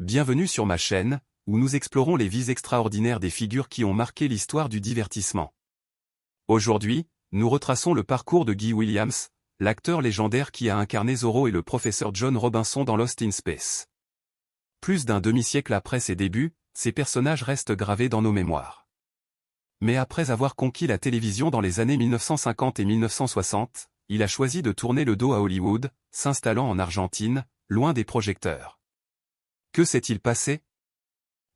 Bienvenue sur ma chaîne, où nous explorons les vies extraordinaires des figures qui ont marqué l'histoire du divertissement. Aujourd'hui, nous retraçons le parcours de Guy Williams, l'acteur légendaire qui a incarné Zorro et le professeur John Robinson dans Lost in Space. Plus d'un demi-siècle après ses débuts, ces personnages restent gravés dans nos mémoires. Mais après avoir conquis la télévision dans les années 1950 et 1960, il a choisi de tourner le dos à Hollywood, s'installant en Argentine, loin des projecteurs. Que s'est-il passé?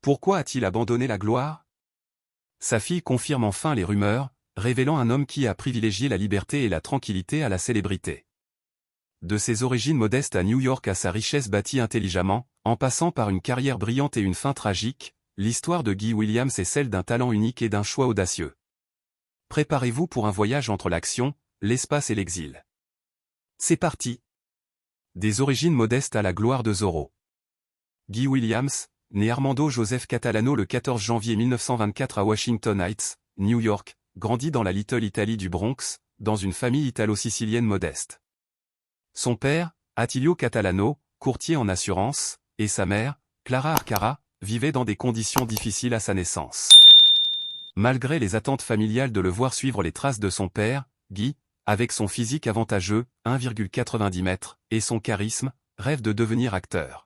Pourquoi a-t-il abandonné la gloire? Sa fille confirme enfin les rumeurs, révélant un homme qui a privilégié la liberté et la tranquillité à la célébrité. De ses origines modestes à New York à sa richesse bâtie intelligemment, en passant par une carrière brillante et une fin tragique, l'histoire de Guy Williams est celle d'un talent unique et d'un choix audacieux. Préparez-vous pour un voyage entre l'action, l'espace et l'exil. C'est parti! Des origines modestes à la gloire de Zorro. Guy Williams, né Armando Joseph Catalano le 14 janvier 1924 à Washington Heights, New York, grandit dans la Little Italy du Bronx, dans une famille italo-sicilienne modeste. Son père, Attilio Catalano, courtier en assurance, et sa mère, Clara Arcara, vivaient dans des conditions difficiles à sa naissance. Malgré les attentes familiales de le voir suivre les traces de son père, Guy, avec son physique avantageux, 1,90 m, et son charisme, rêve de devenir acteur.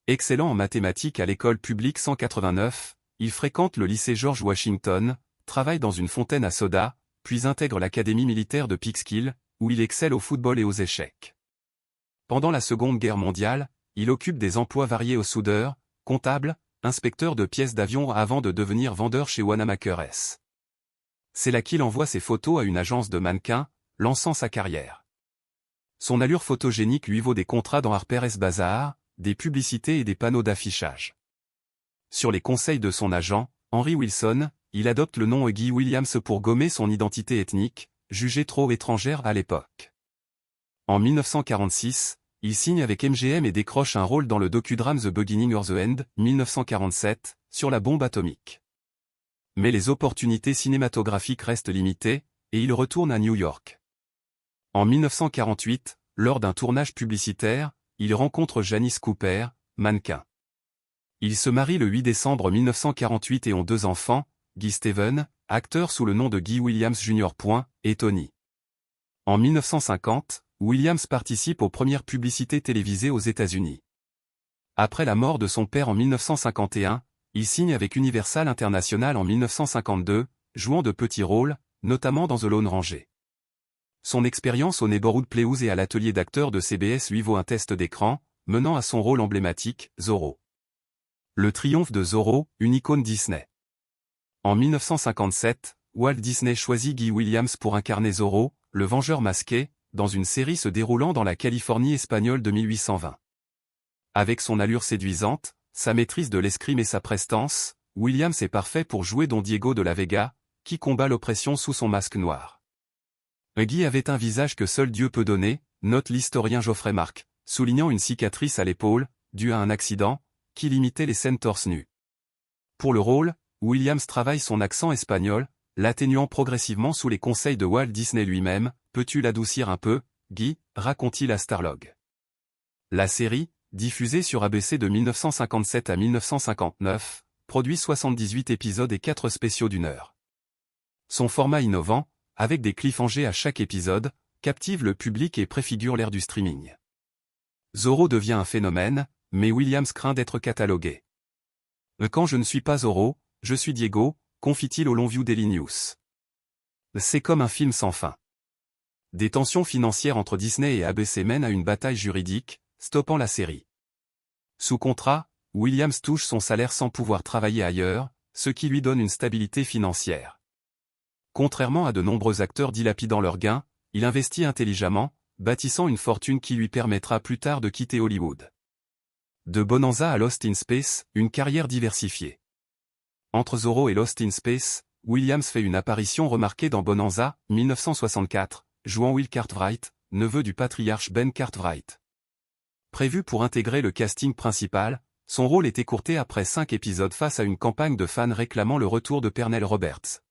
Excellent en mathématiques à l'école publique 189, il fréquente le lycée George Washington, travaille dans une fontaine à soda, puis intègre l'académie militaire de Peekskill, où il excelle au football et aux échecs. Pendant la Seconde Guerre mondiale, il occupe des emplois variés au soudeur, comptable, inspecteur de pièces d'avion avant de devenir vendeur chez Wanamaker S. C'est là qu'il envoie ses photos à une agence de mannequins, lançant sa carrière. Son allure photogénique lui vaut des contrats dans Harper's Bazaar, des publicités et des panneaux d'affichage. Sur les conseils de son agent, Henry Wilson, il adopte le nom Guy Williams pour gommer son identité ethnique, jugée trop étrangère à l'époque. En 1946, il signe avec MGM et décroche un rôle dans le docudrame The Beginning or the End, 1947, sur la bombe atomique. Mais les opportunités cinématographiques restent limitées, et il retourne à New York. En 1948, lors d'un tournage publicitaire, il rencontre Janice Cooper, mannequin. Ils se marient le 8 décembre 1948 et ont 2 enfants, Guy Steven, acteur sous le nom de Guy Williams Jr. et Tony. En 1950, Williams participe aux premières publicités télévisées aux États-Unis. Après la mort de son père en 1951, il signe avec Universal International en 1952, jouant de petits rôles, notamment dans The Lone Ranger. Son expérience au Neighborhood Playhouse et à l'atelier d'acteurs de CBS lui vaut un test d'écran, menant à son rôle emblématique, Zorro. Le triomphe de Zorro, une icône Disney. En 1957, Walt Disney choisit Guy Williams pour incarner Zorro, le Vengeur masqué, dans une série se déroulant dans la Californie espagnole de 1820. Avec son allure séduisante, sa maîtrise de l'escrime et sa prestance, Williams est parfait pour jouer Don Diego de la Vega, qui combat l'oppression sous son masque noir. Guy avait un visage que seul Dieu peut donner, note l'historien Geoffrey Marc, soulignant une cicatrice à l'épaule, due à un accident, qui limitait les scènes torse nu. Pour le rôle, Williams travaille son accent espagnol, l'atténuant progressivement sous les conseils de Walt Disney lui-même. Peux-tu l'adoucir un peu, Guy, raconte-t-il à Starlog. La série, diffusée sur ABC de 1957 à 1959, produit 78 épisodes et 4 spéciaux d'1 heure. Son format innovant, avec des cliffhangers à chaque épisode, captive le public et préfigure l'ère du streaming. Zorro devient un phénomène, mais Williams craint d'être catalogué. Quand je ne suis pas Zorro, je suis Diego, confie-t-il au Longview Daily News. C'est comme un film sans fin. Des tensions financières entre Disney et ABC mènent à une bataille juridique, stoppant la série. Sous contrat, Williams touche son salaire sans pouvoir travailler ailleurs, ce qui lui donne une stabilité financière. Contrairement à de nombreux acteurs dilapidant leurs gains, il investit intelligemment, bâtissant une fortune qui lui permettra plus tard de quitter Hollywood. De Bonanza à Lost in Space, une carrière diversifiée. Entre Zorro et Lost in Space, Williams fait une apparition remarquée dans Bonanza, 1964, jouant Will Cartwright, neveu du patriarche Ben Cartwright. Prévu pour intégrer le casting principal, son rôle est écourté après 5 épisodes face à une campagne de fans réclamant le retour de Pernell Roberts.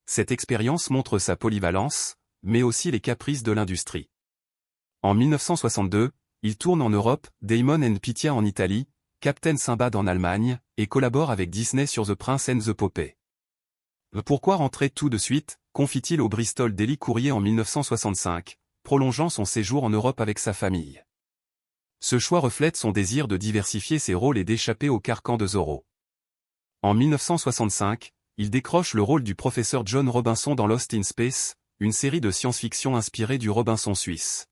Cette expérience montre sa polyvalence, mais aussi les caprices de l'industrie. En 1962, il tourne en Europe, Damon and Pythia en Italie, Captain Sinbad en Allemagne, et collabore avec Disney sur The Prince and the Poppy. Pourquoi rentrer tout de suite, confie-t-il au Bristol Daily Courier en 1965, prolongeant son séjour en Europe avec sa famille. Ce choix reflète son désir de diversifier ses rôles et d'échapper au carcan de Zorro. En 1965, il décroche le rôle du professeur John Robinson dans Lost in Space, une série de science-fiction inspirée du Robinson suisse.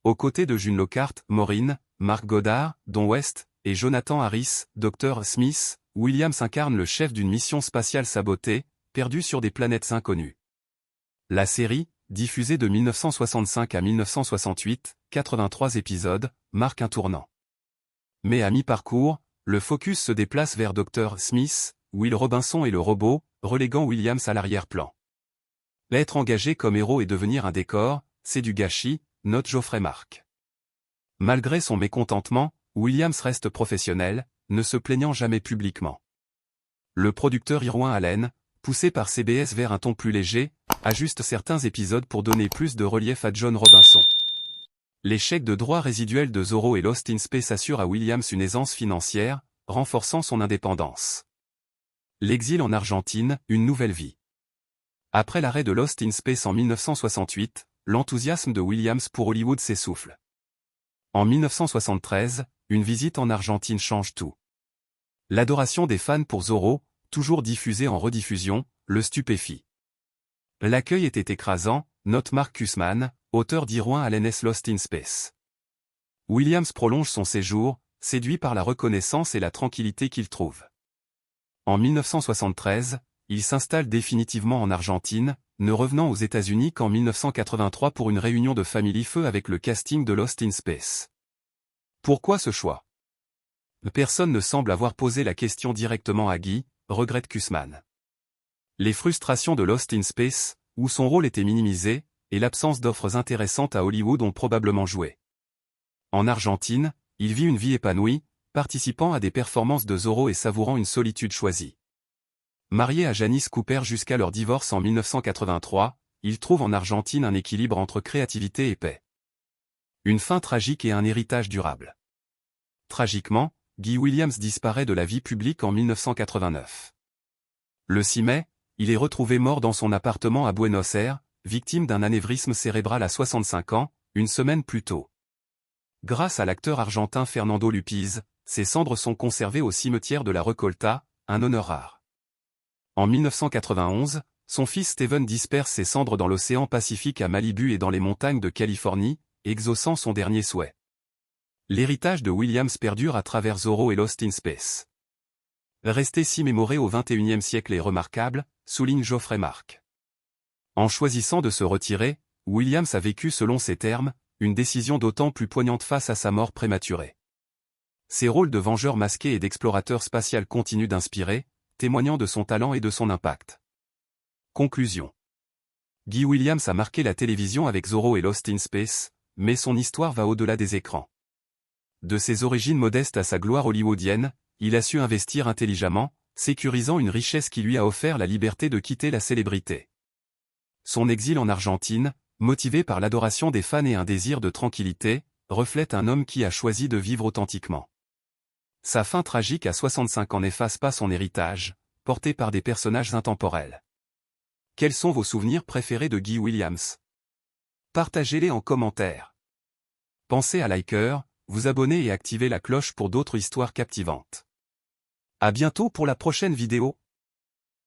Aux côtés de June Lockhart, Maureen, Mark Goddard, Don West, et Jonathan Harris, Dr. Smith, Williams incarne le chef d'une mission spatiale sabotée, perdue sur des planètes inconnues. La série, diffusée de 1965 à 1968, 83 épisodes, marque un tournant. Mais à mi-parcours, le focus se déplace vers Dr. Smith, Will Robinson et le robot, reléguant Williams à l'arrière-plan. Être engagé comme héros et devenir un décor, c'est du gâchis, note Geoffrey Mark. Malgré son mécontentement, Williams reste professionnel, ne se plaignant jamais publiquement. Le producteur Irwin Allen, poussé par CBS vers un ton plus léger, ajuste certains épisodes pour donner plus de relief à John Robinson. L'échec de droits résiduels de Zorro et Lost in Space assure à Williams une aisance financière, renforçant son indépendance. L'exil en Argentine, une nouvelle vie. Après l'arrêt de Lost in Space en 1968, l'enthousiasme de Williams pour Hollywood s'essouffle. En 1973, une visite en Argentine change tout. L'adoration des fans pour Zorro, toujours diffusée en rediffusion, le stupéfie. L'accueil était écrasant, note Mark Kussman, auteur d'Irwin Allen's Lost in Space. Williams prolonge son séjour, séduit par la reconnaissance et la tranquillité qu'il trouve. En 1973, il s'installe définitivement en Argentine, ne revenant aux États-Unis qu'en 1983 pour une réunion de Family Feu avec le casting de Lost in Space. Pourquoi ce choix? Personne ne semble avoir posé la question directement à Guy, regrette Kussman. Les frustrations de Lost in Space, où son rôle était minimisé, et l'absence d'offres intéressantes à Hollywood ont probablement joué. En Argentine, il vit une vie épanouie, participant à des performances de Zorro et savourant une solitude choisie. Marié à Janice Cooper jusqu'à leur divorce en 1983, il trouve en Argentine un équilibre entre créativité et paix. Une fin tragique et un héritage durable. Tragiquement, Guy Williams disparaît de la vie publique en 1989. Le 6 mai, il est retrouvé mort dans son appartement à Buenos Aires, victime d'un anévrisme cérébral à 65 ans, une semaine plus tôt. Grâce à l'acteur argentin Fernando Lupiz, ses cendres sont conservées au cimetière de la Recolta, un honneur rare. En 1991, son fils Steven disperse ses cendres dans l'océan Pacifique à Malibu et dans les montagnes de Californie, exaucant son dernier souhait. L'héritage de Williams perdure à travers Zorro et Lost in Space. Rester si mémoré au XXIe siècle est remarquable, souligne Geoffrey Mark. En choisissant de se retirer, Williams a vécu selon ses termes, une décision d'autant plus poignante face à sa mort prématurée. Ses rôles de vengeur masqué et d'explorateur spatial continuent d'inspirer, témoignant de son talent et de son impact. Conclusion. Guy Williams a marqué la télévision avec Zorro et Lost in Space, mais son histoire va au-delà des écrans. De ses origines modestes à sa gloire hollywoodienne, il a su investir intelligemment, sécurisant une richesse qui lui a offert la liberté de quitter la célébrité. Son exil en Argentine, motivé par l'adoration des fans et un désir de tranquillité, reflète un homme qui a choisi de vivre authentiquement. Sa fin tragique à 65 ans n'efface pas son héritage, porté par des personnages intemporels. Quels sont vos souvenirs préférés de Guy Williams? Partagez-les en commentaire. Pensez à liker, vous abonner et activer la cloche pour d'autres histoires captivantes. À bientôt pour la prochaine vidéo.